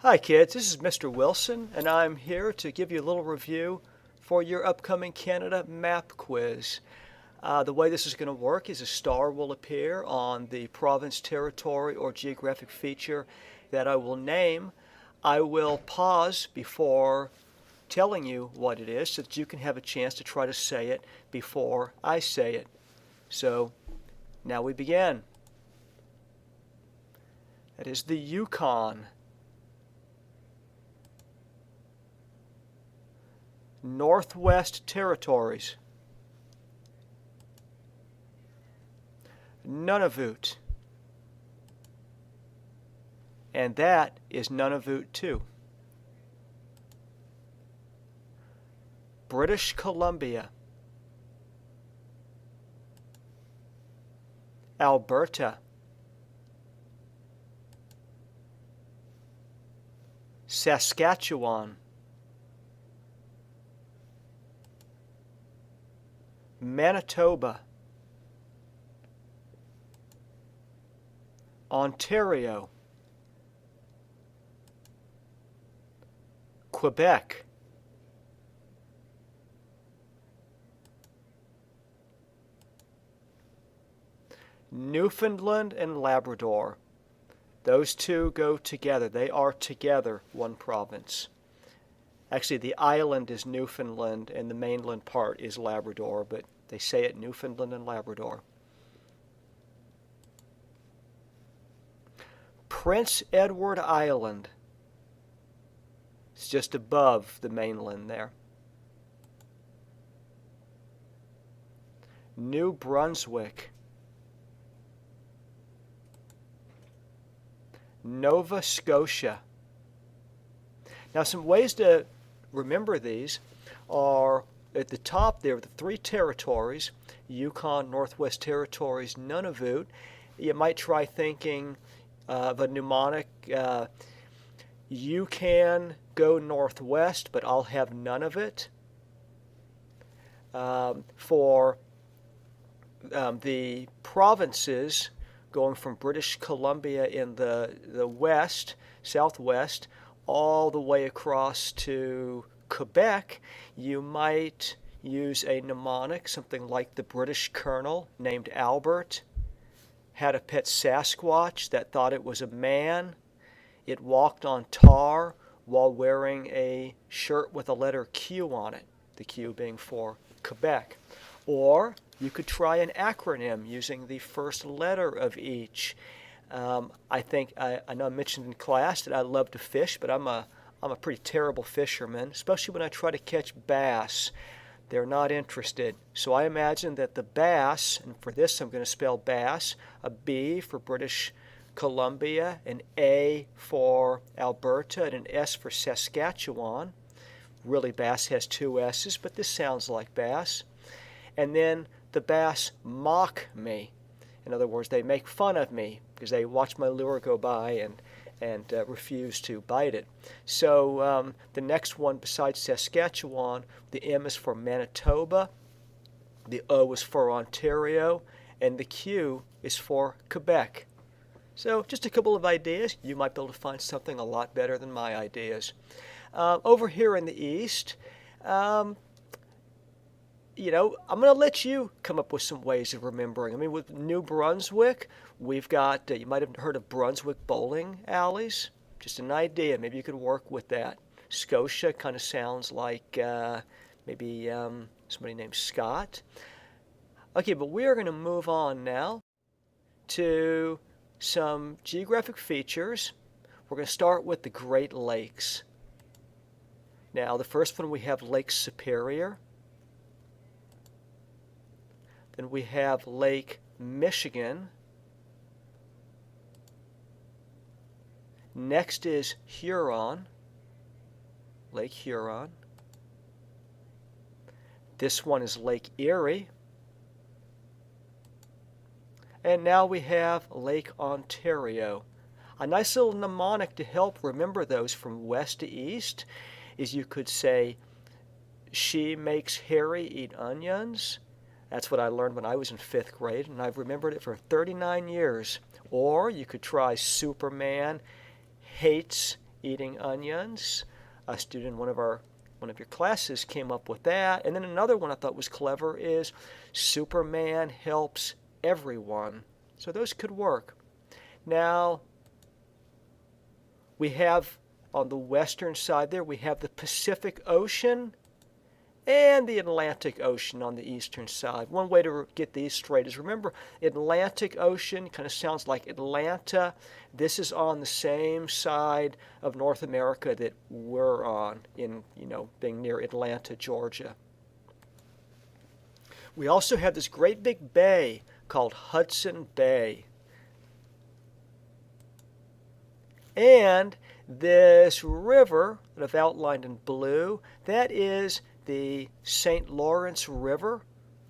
Hi kids, this is Mr. Wilson, and I'm here to give you a little review for your upcoming Canada map quiz. The way this is going to work is a star will appear on the province, territory, or geographic feature that I will name. I will pause before telling you what it is so that you can have a chance to try to say it before I say it. So now we begin. That is the Yukon. Northwest Territories, Nunavut, and that is Nunavut too. British Columbia, Alberta, Saskatchewan, Manitoba, Ontario, Quebec, Newfoundland and Labrador. Those two go together. They are together one province. Actually, the island is Newfoundland and the mainland part is Labrador, but they say it Newfoundland and Labrador. Prince Edward Island. It's just above the mainland there. New Brunswick. Nova Scotia. Now, some ways to remember these are at the top there, the three territories, Yukon, Northwest Territories, Nunavut. You might try thinking of a mnemonic. You can go northwest, but I'll have none of it. For the provinces, going from British Columbia in the west, southwest, all the way across to Quebec, you might use a mnemonic, something like the British colonel named Albert had a pet Sasquatch that thought it was a man. It walked on tar while wearing a shirt with a letter Q on it, the Q being for Quebec. Or you could try an acronym using the first letter of each. I know I mentioned in class that I love to fish, but I'm a pretty terrible fisherman, especially when I try to catch bass. They're not interested. So I imagine that the bass, and for this I'm going to spell bass, a B for British Columbia, an A for Alberta, and an S for Saskatchewan. Really, bass has two S's, but this sounds like bass. And then the bass mock me. In other words, they make fun of me because they watch my lure go by and refuse to bite it. So the next one besides Saskatchewan, the M is for Manitoba, the O is for Ontario, and the Q is for Quebec. So just a couple of ideas. You might be able to find something a lot better than my ideas. Over here in the east, I'm going to let you come up with some ways of remembering. I mean, with New Brunswick, we've got, you might have heard of Brunswick bowling alleys. Just an idea. Maybe you could work with that. Scotia kind of sounds like maybe somebody named Scott. Okay, but we are going to move on now to some geographic features. We're going to start with the Great Lakes. Now, the first one we have Lake Superior. Then we have Lake Michigan. Next is Huron, Lake Huron. This one is Lake Erie. And now we have Lake Ontario. A nice little mnemonic to help remember those from west to east is you could say, she makes Harry eat onions. That's what I learned when I was in 5th grade, and I've remembered it for 39 years. Or you could try Superman hates eating onions. A student in one of your classes came up with that. And then another one I thought was clever is Superman helps everyone. So those could work. Now, we have on the western side there, we have the Pacific Ocean and the Atlantic Ocean on the eastern side. One way to get these straight is remember, Atlantic Ocean kind of sounds like Atlanta. This is on the same side of North America that we're on in, being near Atlanta, Georgia. We also have this great big bay called Hudson Bay. And this river that I've outlined in blue, that is the St. Lawrence River,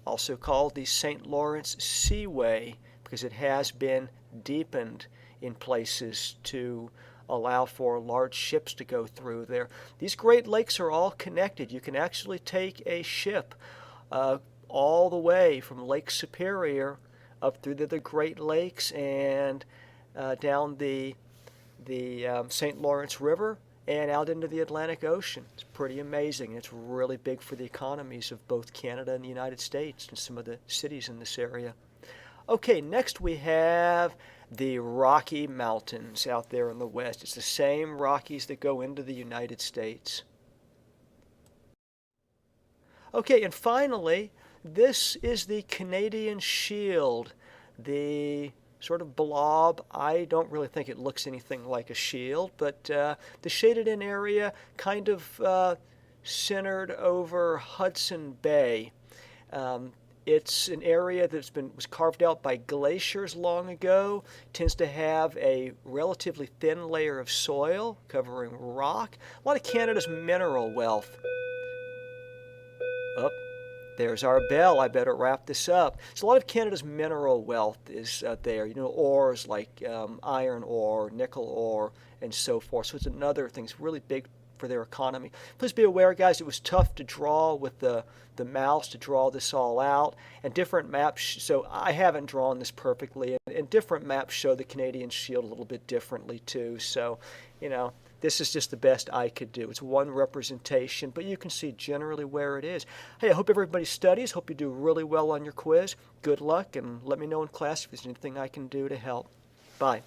also called the St. Lawrence Seaway, because it has been deepened in places to allow for large ships to go through there. These Great Lakes are all connected. You can actually take a ship all the way from Lake Superior up through the Great Lakes and down the St. Lawrence River and out into the Atlantic Ocean. It's pretty amazing. It's really big for the economies of both Canada and the United States and some of the cities in this area. Okay, next we have the Rocky Mountains out there in the west. It's the same Rockies that go into the United States. Okay, and finally, this is the Canadian Shield, the sort of blob. I don't really think it looks anything like a shield, but the shaded in area kind of centered over Hudson Bay. It's an area that was carved out by glaciers long ago, tends to have a relatively thin layer of soil covering rock. A lot of Canada's mineral wealth. Oh, there's our bell. I better wrap this up. So a lot of Canada's mineral wealth is there. Ores like iron ore, nickel ore, and so forth. So it's another thing. It's really big for their economy. Please be aware, guys, it was tough to draw with the mouse to draw this all out. And different maps, so I haven't drawn this perfectly. And different maps show the Canadian Shield a little bit differently too. So, this is just the best I could do. It's one representation, but you can see generally where it is. Hey, I hope everybody studies. Hope you do really well on your quiz. Good luck, and let me know in class if there's anything I can do to help. Bye.